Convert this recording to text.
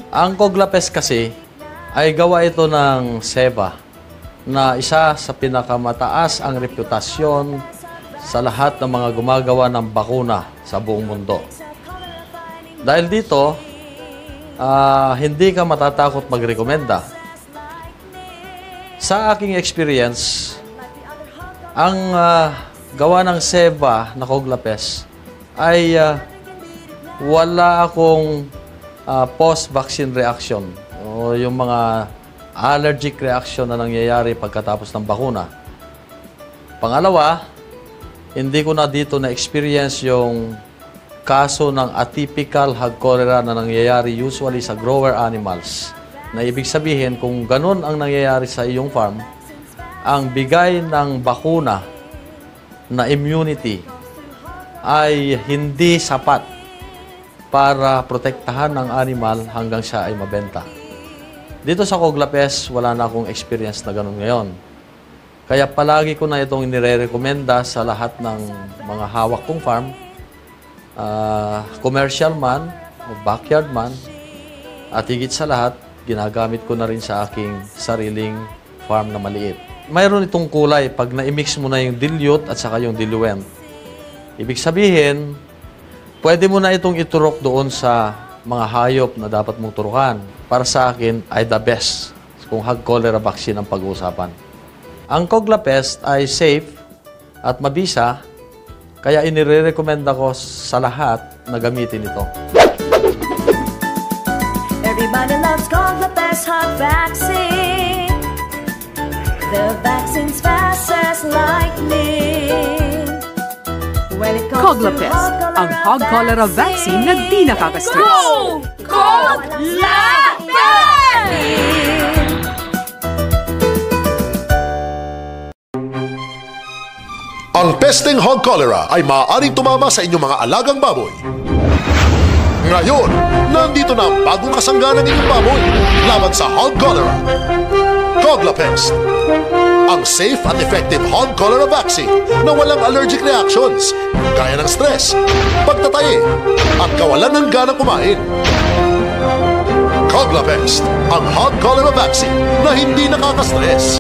Ang Coglapest kasi ay gawa ito ng SEBA na isa sa pinakamataas ang reputasyon sa lahat ng mga gumagawa ng bakuna sa buong mundo. Dahil dito, hindi ka matatakot magrekomenda. Sa aking experience, ang gawa ng SEBA na Coglapest ay wala akong post-vaccine reaction o yung mga allergic reaction na nangyayari pagkatapos ng bakuna. Pangalawa, hindi ko na dito na-experience yung kaso ng atypical hog cholera na nangyayari usually sa grower animals. Na ibig sabihin, kung ganun ang nangyayari sa iyong farm, ang bigay ng bakuna na immunity ay hindi sapat para protektahan ng animal hanggang siya ay mabenta. Dito sa Coglapest, wala na akong experience na ganun ngayon. Kaya palagi ko na itong nire-recommenda sa lahat ng mga hawak kong farm, commercial man o backyard man, at higit sa lahat, ginagamit ko na rin sa aking sariling farm na maliit. Mayroon itong kulay pag na-mix mo na yung dilute at saka yung diluent. Ibig sabihin, pwede mo na itong iturok doon sa mga hayop na dapat mong turukan. Para sa akin ay the best kung hog cholera vaccine ang pag-uusapan. Ang Coglapest ay safe at mabisa, kaya inire-recommenda ko sa lahat na gamitin ito. Everybody loves Coglapest hog vaccine. The vaccine's fast as lightning. Coglapest, ang hog cholera vaccine na di nakaka-stress. Go! Coglapest! Ang pesteng hog cholera ay maaaring tumama sa inyong mga alagang baboy. Ngayon, nandito na ang bagong kasangga ng inyong baboy laban sa hog cholera. Coglapest, ang safe at effective hog cholera vaccine na walang allergic reactions, gaya ng stress, pagtatae, at kawalan ng ganang kumain. Coglapest, ang hog cholera vaccine na hindi nakaka-stress.